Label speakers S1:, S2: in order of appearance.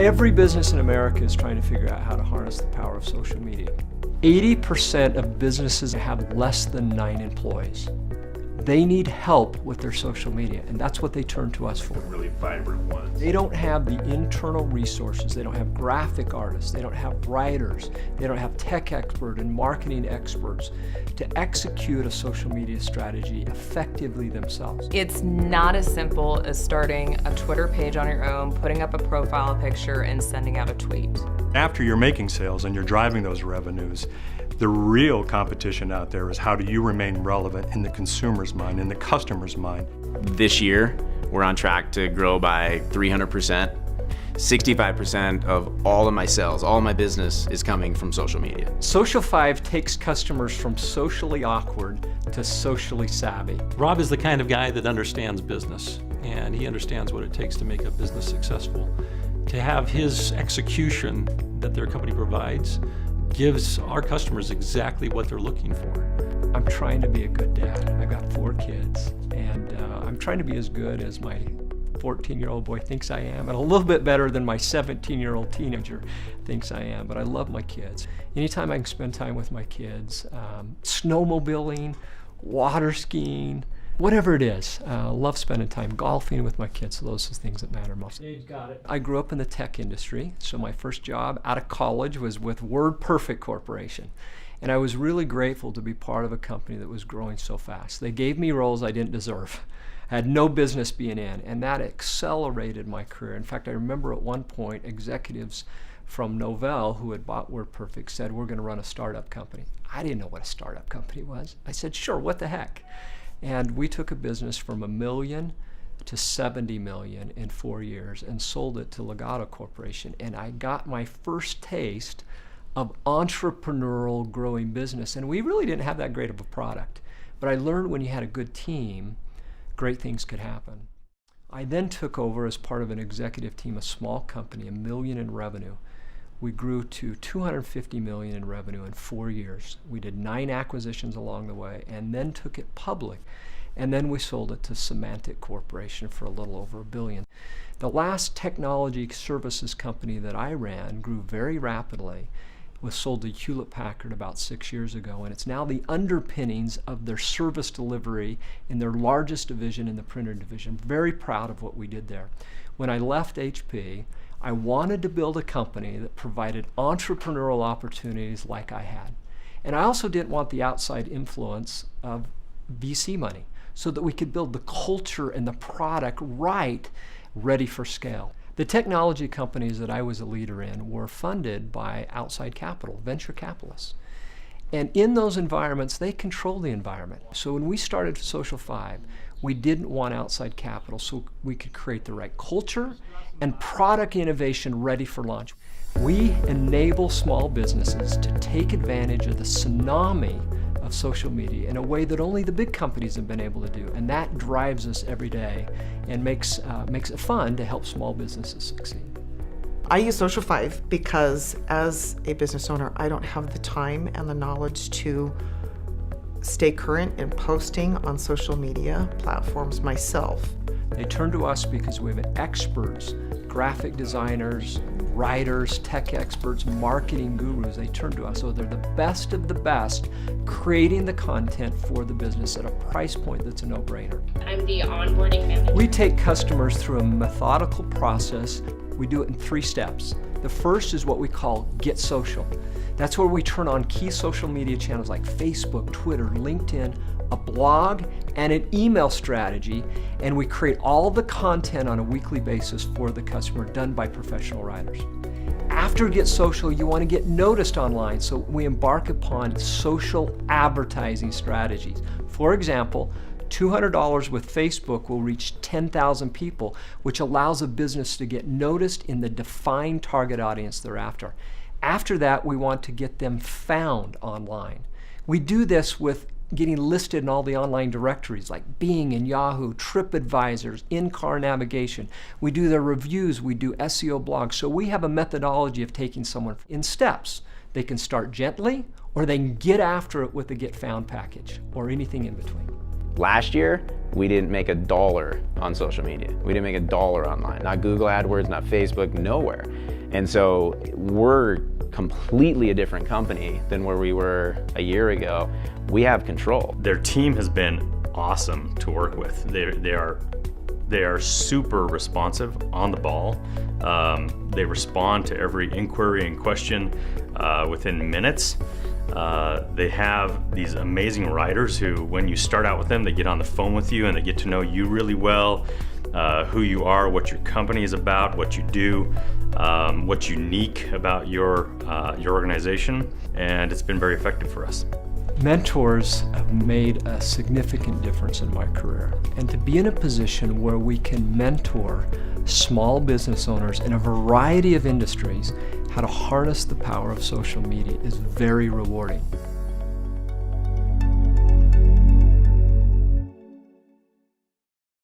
S1: Every business in America is trying to figure out how to harness the power of social media. 80% of businesses have less than 9 employees. They need help with their social media, and that's what they turn to us for.
S2: Really vibrant ones.
S1: They don't have the internal resources. They don't have graphic artists. They don't have writers. They don't have tech experts and marketing experts to execute a social media strategy effectively themselves.
S3: It's not as simple as starting a Twitter page on your own, putting up a profile picture, and sending out a tweet.
S2: After you're making sales and you're driving those revenues, the real competition out there is how do you remain relevant in the consumer's mind, in the customer's mind.
S4: This year, we're on track to grow by 300%. 65% of all of my sales, all of my business is coming from social media.
S1: Social 5 takes customers from socially awkward to socially savvy.
S5: Rob is the kind of guy that understands business, and he understands what it takes to make a business successful. To have his execution that their company provides gives our customers exactly what they're looking for.
S1: I'm trying to be a good dad. I've got 4 kids, and I'm trying to be as good as my 14-year-old boy thinks I am, and a little bit better than my 17-year-old teenager thinks I am, but I love my kids. Anytime I can spend time with my kids, snowmobiling, water skiing, whatever it is, love spending time golfing with my kids, so those are the things that matter most.
S5: Got it.
S1: I grew up in the tech industry, so my first job out of college was with WordPerfect Corporation. And I was really grateful to be part of a company that was growing so fast. They gave me roles I didn't deserve. I had no business being in, and that accelerated my career. In fact, I remember at one point, executives from Novell, who had bought WordPerfect, said, "We're gonna run a startup company." I didn't know what a startup company was. I said, "Sure, what the heck?" And we took a business from $1 million to $70 million in 4 years and sold it to Legato Corporation. And I got my first taste of entrepreneurial growing business. And we really didn't have that great of a product. But I learned when you had a good team, great things could happen. I then took over as part of an executive team, a small company, $1 million in revenue. We grew to $250 million in revenue in 4 years. We did 9 acquisitions along the way and then took it public. And then we sold it to Symantec Corporation for a little over $1 billion. The last technology services company that I ran grew very rapidly, was sold to Hewlett Packard about 6 years ago, and it's now the underpinnings of their service delivery in their largest division, in the printer division. Very proud of what we did there. When I left HP, I wanted to build a company that provided entrepreneurial opportunities like I had. And I also didn't want the outside influence of VC money, so that we could build the culture and the product right, ready for scale. The technology companies that I was a leader in were funded by outside capital, venture capitalists. And in those environments, they control the environment. So when we started Social 5, we didn't want outside capital, so we could create the right culture and product innovation ready for launch. We enable small businesses to take advantage of the tsunami of social media in a way that only the big companies have been able to do, and that drives us every day and makes it fun to help small businesses succeed.
S6: I use Social 5 because as a business owner, I don't have the time and the knowledge to stay current in posting on social media platforms myself.
S1: They turn to us because we have experts, graphic designers, writers, tech experts, marketing gurus. They turn to us, so they're the best of the best, creating the content for the business at a price point that's a no-brainer.
S7: I'm the onboarding manager.
S1: We take customers through a methodical process. We do it in 3 steps. The first is what we call Get Social. That's where we turn on key social media channels like Facebook, Twitter, LinkedIn, a blog, and an email strategy, and we create all the content on a weekly basis for the customer, done by professional writers. After Get Social, you want to get noticed online, so we embark upon social advertising strategies. For example, $200 with Facebook will reach 10,000 people, which allows a business to get noticed in the defined target audience they're after. After that, we want to get them found online. We do this with getting listed in all the online directories like Bing and Yahoo, TripAdvisors, in-car navigation. We do their reviews, we do SEO blogs. So we have a methodology of taking someone in steps. They can start gently, or they can get after it with the Get Found package, or anything in between.
S4: Last year, we didn't make $1 on social media. We didn't make $1 online. Not Google AdWords, not Facebook, nowhere. And so we're completely a different company than where we were a year ago. We have control.
S8: Their team has been awesome to work with. They are super responsive, on the ball. They respond to every inquiry and question within minutes. They have these amazing writers who, when you start out with them, they get on the phone with you and they get to know you really well, who you are, what your company is about, what you do, what's unique about your organization, and it's been very effective for us.
S1: Mentors have made a significant difference in my career, and to be in a position where we can mentor small business owners in a variety of industries how to harness the power of social media is very rewarding.